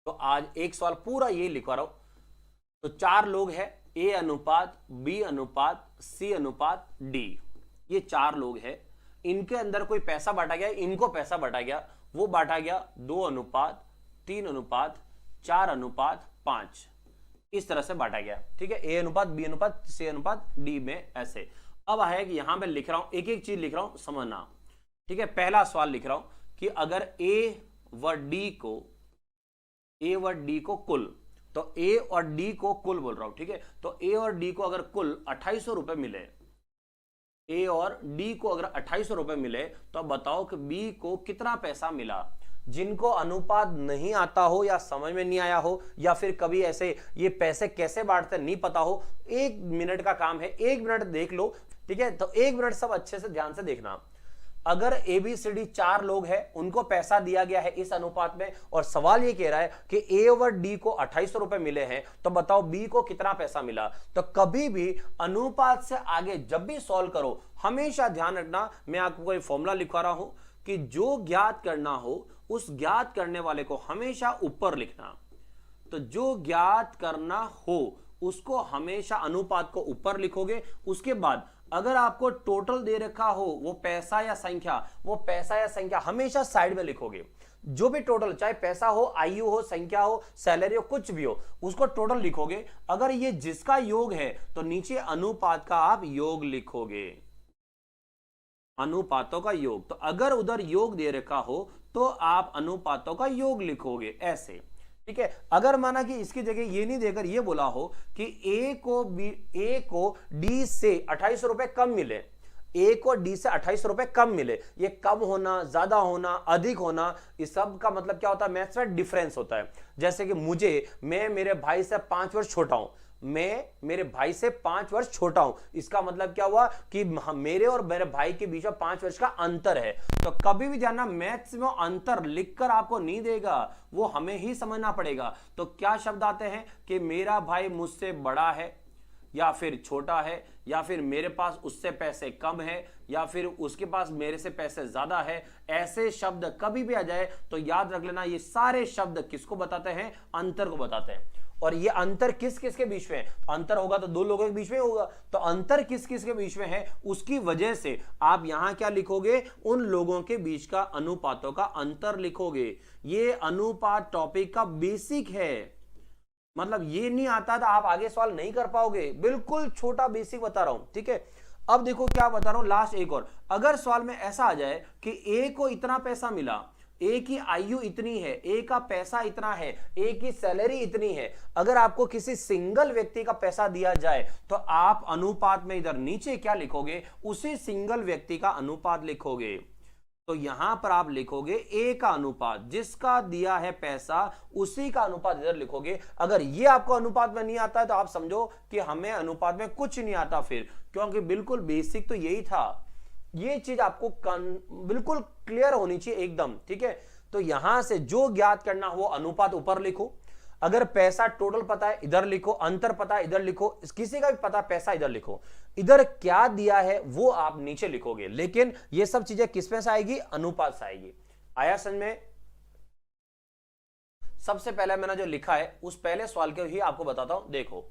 तो आज एक सवाल पूरा ये लिखवा रहा हूं। तो 4 लोग हैं, ए अनुपात बी अनुपात सी अनुपात डी, ये 4 लोग हैं। इनके अंदर कोई पैसा बांटा गया, इनको पैसा बांटा गया, वो बांटा गया 2 अनुपात 3 अनुपात 4 अनुपात 5, इस तरह से बांटा गया। ठीक है, ए अनुपात बी अनुपात सी अनुपात डी में ऐसे। अब है कि यहां पे लिख रहा हूं, एक एक चीज लिख रहा हूं, समझना। ठीक है, पहला सवाल लिख रहा हूं कि अगर ए व डी को कुल, तो ए और डी को कुल बोल रहा हूं। ठीक है, तो ए और डी को अगर कुल 2800 रुपए मिले, ए और डी को अगर 2800 रुपए मिले, तो अब बताओ कि बी को कितना पैसा मिला। जिनको अनुपात नहीं आता हो या समझ में नहीं आया हो या फिर कभी ऐसे ये पैसे कैसे बांटते नहीं पता हो, 1 मिनट का काम है, 1 मिनट देख लो। ठीक है, तो 1 मिनट सब अच्छे से ध्यान से देखना। अगर एबीसीडी 4 लोग हैं, उनको पैसा दिया गया है इस अनुपात में, और सवाल ये कह रहा है कि ए और डी को 2800 रुपए मिले हैं, तो बताओ बी को कितना पैसा मिला। तो कभी भी अनुपात से आगे जब भी सॉल्व करो, हमेशा ध्यान रखना, मैं आपको कोई फॉर्मूला लिखवा रहा हूं कि जो ज्ञात करना हो उस ज्ञात करने वाले को हमेशा ऊपर लिखना। तो जो ज्ञात करना हो उसको हमेशा अनुपात को ऊपर लिखोगे। उसके बाद अगर आपको टोटल दे रखा हो, वो पैसा या संख्या हमेशा साइड में लिखोगे। जो भी टोटल, चाहे पैसा हो, आयु हो, संख्या हो, सैलरी हो, कुछ भी हो, उसको टोटल लिखोगे। अगर ये जिसका योग है तो नीचे अनुपात का आप योग लिखोगे, अनुपातों का योग। तो अगर उधर योग दे रखा हो तो आप अनुपातों का योग लिखोगे ऐसे। ठीक है, अगर माना कि इसकी जगह ये नहीं देकर ये बोला हो कि ए को डी से 2800 रुपए कम मिले, ए को डी से 2800 रुपए कम मिले, ये कम होना, ज्यादा होना, अधिक होना, इस सब का मतलब क्या होता है, मैथ्स में डिफरेंस होता है। जैसे कि मैं मेरे भाई से 5 वर्ष छोटा हूं, मैं मेरे भाई से 5 वर्ष छोटा हूं, इसका मतलब क्या हुआ कि मेरे और मेरे भाई के बीच में 5 वर्ष का अंतर है। तो कभी भी जानना, मैथ्स में अंतर लिखकर आपको नहीं देगा, वो हमें ही समझना पड़ेगा। तो क्या शब्द आते हैं कि मेरा भाई मुझसे बड़ा है या फिर छोटा है, या फिर मेरे पास उससे पैसे कम है, या फिर उसके पास मेरे से पैसे ज्यादा है। ऐसे शब्द कभी भी आ जाए तो याद रख लेना, ये सारे शब्द किसको बताते हैं, अंतर को बताते हैं। और ये अंतर किस किस के बीच में है, अंतर होगा तो 2 लोगों के बीच में होगा, तो अंतर किस किस के बीच में है, उसकी वजह से आप यहां क्या लिखोगे, उन लोगों के बीच का अनुपातों का अंतर लिखोगे। ये अनुपात टॉपिक का बेसिक है, मतलब ये नहीं आता तो आप आगे सवाल नहीं कर पाओगे, बिल्कुल छोटा बेसिक बता रहा हूं। ठीक है, अब देखो क्या बता रहा हूं, लास्ट एक और। अगर सवाल में ऐसा आ जाए कि ए को इतना पैसा मिला, ए की आयु इतनी है, ए का पैसा इतना है, ए की सैलरी इतनी है, अगर आपको किसी सिंगल व्यक्ति का पैसा दिया जाए तो आप अनुपात में इधर नीचे क्या लिखोगे, उसी सिंगल व्यक्ति का अनुपात लिखोगे। तो यहां पर आप लिखोगे ए का अनुपात, जिसका दिया है पैसा उसी का अनुपात इधर लिखोगे। अगर ये आपको अनुपात में नहीं आता है तो आप समझो कि हमें अनुपात में कुछ नहीं आता फिर, क्योंकि बिल्कुल बेसिक तो यही था। ये चीज आपको बिल्कुल क्लियर होनी चाहिए एकदम। ठीक है, तो यहां से जो ज्ञात करना हो अनुपात ऊपर लिखो, अगर पैसा टोटल पता है इधर लिखो, अंतर पता है इधर लिखो, किसी का भी पता पैसा इधर लिखो, इधर क्या दिया है वो आप नीचे लिखोगे। लेकिन ये सब चीजें किस में से आएगी, अनुपात से आएगी। आया समझ में? सबसे पहले मैंने जो लिखा है उस पहले सवाल के ही आपको बताता हूं। देखो,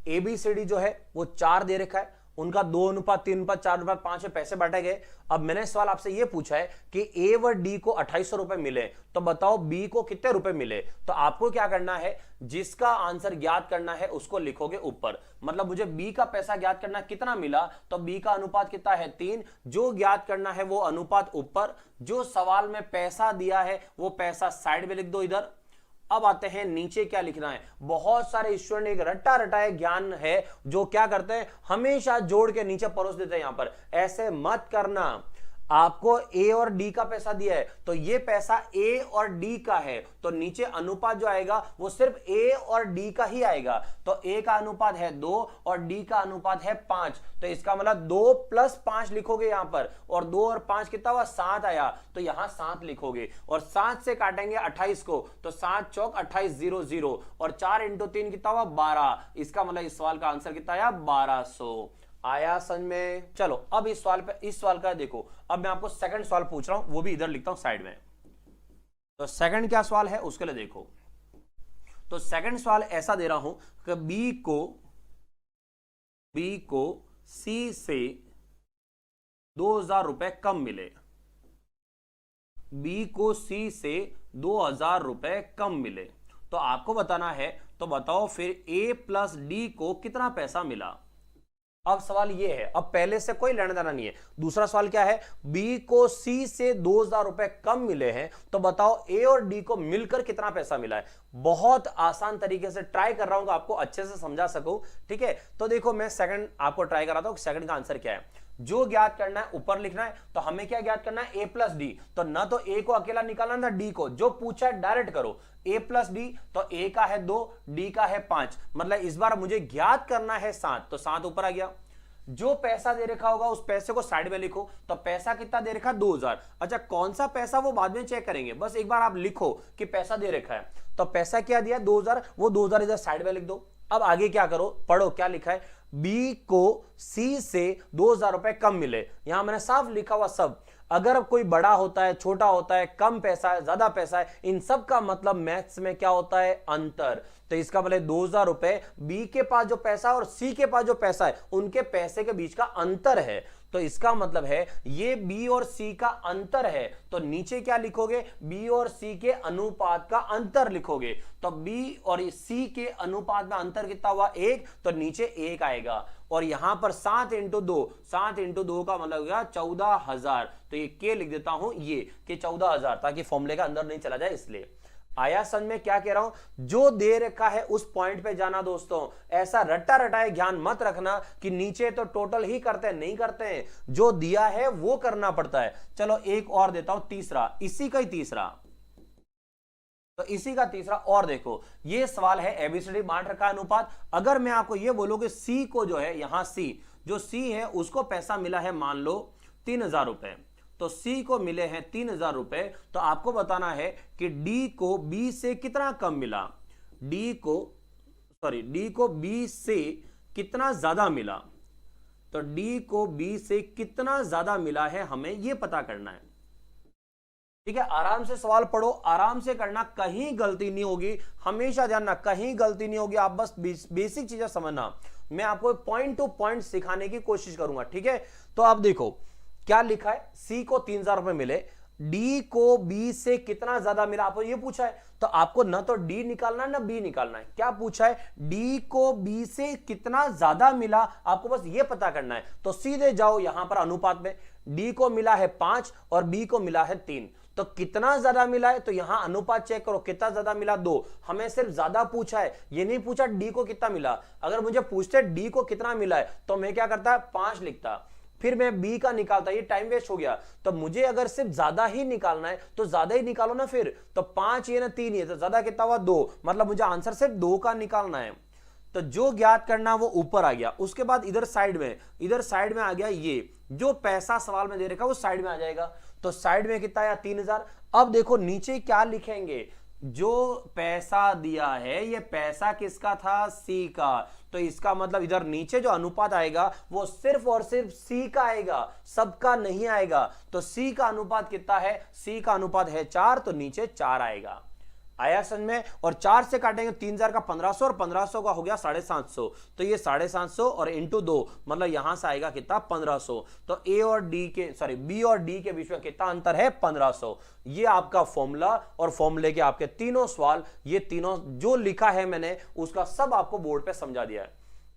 एबीसीडी जो है वो 4 दे रखा है, उनका 2 अनुपात 3 अनुपात 4 अनुपात 5 में पैसे बांटे गए। अब मैंने सवाल आपसे ये पूछा है कि ए व डी को 2800 रुपए मिले, तो बताओ बी को कितने रुपए मिले। तो आपको क्या करना है, जिसका आंसर ज्ञात करना है उसको लिखोगे ऊपर। मतलब मुझे बी का पैसा ज्ञात करना कितना मिला, तो बी का अनुपात कितना है 3, जो ज्ञात करना है वो अनुपात ऊपर, जो सवाल में पैसा दिया है वो पैसा साइड में लिख दो इधर। अब आते हैं नीचे क्या लिखना है। बहुत सारे स्टूडेंट एक रट्टा रटाया ज्ञान है जो क्या करते हैं, हमेशा जोड़ के नीचे परोस देते हैं। यहां पर ऐसे मत करना। आपको ए और डी का पैसा दिया है तो ये पैसा ए और डी का है, तो नीचे अनुपात जो आएगा वो सिर्फ ए और डी का ही आएगा। तो ए का अनुपात है 2 और डी का अनुपात है 5, तो इसका मतलब 2 + 5 लिखोगे यहां पर, और 2 और 5 कितना हुआ, 7 आया, तो यहां 7 लिखोगे। और 7 से काटेंगे 28 को, तो 7 चौक 28 0 0, और 4 × 3 कितना हुआ 12। इसका मतलब इस सवाल का आंसर कितना आया 1200। आया समझ में? चलो अब इस सवाल का देखो। अब मैं आपको सेकंड सवाल पूछ रहा हूं, वो भी इधर लिखता हूं साइड में। तो सेकंड क्या सवाल है उसके लिए देखो। तो सेकंड सवाल ऐसा दे रहा हूं कि बी को सी से 2000 रुपए कम मिले, बी को सी से 2000 रुपए कम मिले, तो आपको बताना है, तो बताओ फिर ए प्लस डी को कितना पैसा मिला। अब सवाल ये है, अब पहले से कोई लेना देना नहीं है। दूसरा सवाल क्या है, बी को सी से 2000 रुपए कम मिले हैं, तो बताओ ए और डी को मिलकर कितना पैसा मिला है। बहुत आसान तरीके से ट्राई कर रहा हूं कि आपको अच्छे से समझा सकूं, ठीक है। तो देखो मैं सेकंड आपको ट्राई कराता हूं, सेकंड का आंसर क्या है। जो ज्ञात करना है ऊपर लिखना है, तो हमें क्या ज्ञात करना है, ए प्लस डी। तो ना तो ए को अकेला निकालना ना डी को, जो पूछा है डायरेक्ट करो। ए प्लस डी, तो ए का है 2, डी का है 5, मतलब इस बार मुझे ज्ञात करना है 7, तो 7 ऊपर आ गया। जो पैसा दे रखा होगा उस पैसे को साइड में लिखो, तो पैसा कितना दे रखा, 2000। अच्छा कौन सा पैसा वो बाद में चेक करेंगे, बस एक बार आप लिखो कि पैसा दे रखा है, तो पैसा क्या दिया 2000, वो 2000 इधर साइड में लिख दो। अब आगे क्या करो, पढ़ो क्या लिखा है, बी को सी से 2000 रुपए कम मिले। यहां मैंने साफ लिखा हुआ सब, अगर कोई बड़ा होता है, छोटा होता है, कम पैसा है, ज्यादा पैसा है, इन सब का मतलब मैथ्स में क्या होता है, अंतर। तो इसका मतलब 2000 रुपए बी के पास जो पैसा और सी के पास जो पैसा है, उनके पैसे के बीच का अंतर है। तो इसका मतलब है ये बी और सी का अंतर है, तो नीचे क्या लिखोगे, बी और सी के अनुपात का अंतर लिखोगे। तो बी और सी के अनुपात में अंतर कितना हुआ, 1, तो नीचे 1 आएगा। और यहां पर 7 इंटू 2, 7 इंटू 2 का मतलब हो गया 14000, तो ये के लिख देता हूं ये कि 14000, ताकि फॉर्मूले का अंदर नहीं चला जाए इसलिए। आया समझ में क्या कह रहा हूं, जो दे रखा है उस पॉइंट पे जाना दोस्तों। ऐसा रट्टा रटाए ज्ञान मत रखना कि नीचे तो टोटल ही करते हैं, नहीं करते हैं, जो दिया है वो करना पड़ता है। चलो एक और देता हूं, तीसरा, इसी का ही तीसरा, तो इसी का तीसरा और देखो, ये सवाल है एबीसीडी बांट रखा है अनुपात। अगर मैं आपको ये बोलूं कि सी को जो है, यहां सी जो सी है उसको पैसा मिला है मान लो 3000 रुपए, तो सी को मिले हैं 3000 रुपए, तो आपको बताना है कि डी को बी से कितना कम मिला, डी को बी से कितना ज्यादा मिला। तो डी को बी से कितना ज्यादा मिला है हमें यह पता करना है, ठीक है। आराम से सवाल पढ़ो, आराम से करना, कहीं गलती नहीं होगी, हमेशा जानना कहीं गलती नहीं होगी। आप बस बेसिक चीजें समझना, मैं आपको पॉइंट टू पॉइंट सिखाने की कोशिश करूंगा, ठीक है। तो आप देखो क्या लिखा है, सी को 3000 रुपए मिले, डी को बी से कितना ज्यादा मिला, आपको ये पूछा है, तो आपको ना तो डी निकालना है ना बी निकालना है। क्या पूछा है, डी को बी से कितना ज्यादा मिला, आपको बस ये पता करना है। तो सीधे जाओ यहां पर अनुपात में, डी को मिला है 5 और बी को मिला है 3, तो कितना ज्यादा मिला है, तो यहां अनुपात चेक करो, कितना ज्यादा मिला 2। हमें सिर्फ ज्यादा पूछा है, ये नहीं पूछा डी को कितना मिला। अगर मुझे पूछते डी को कितना मिला है, तो मैं क्या करता, 5 लिखता, फिर मैं बी का निकालता, ये टाइम वेस्ट हो गया। तो मुझे अगर सिर्फ ज्यादा ही निकालना है तो ज्यादा ही निकालो ना, फिर तो 5 ये ना 3 ये, तो ज्यादा कितना हुआ 2, मतलब मुझे आंसर सिर्फ 2 का निकालना है। तो जो ज्ञात करना वो ऊपर आ गया। उसके बाद इधर साइड में आ गया, ये जो पैसा सवाल में दे रखा वो साइड में आ जाएगा। तो साइड में कितना आया, 3000। अब देखो नीचे क्या लिखेंगे, जो पैसा दिया है ये पैसा किसका था, सी का, तो इसका मतलब इधर नीचे जो अनुपात आएगा वो सिर्फ और सिर्फ सी का आएगा, सबका नहीं आएगा। तो सी का अनुपात कितना है, सी का अनुपात है 4, तो नीचे 4 आएगा। आया समझ में। और 4 से काटेंगे 3000 का 1500 और 1500 का हो गया 750, तो ये 750 और इंटू 2 मतलब यहां से आएगा कितना, 1500। तो बी और डी के बीच में कितना अंतर है, 1500। ये आपका फॉर्मूला और फॉर्मूले के आपके तीनों सवाल, ये तीनों जो लिखा है मैंने उसका सब आपको बोर्ड पे समझा दिया है।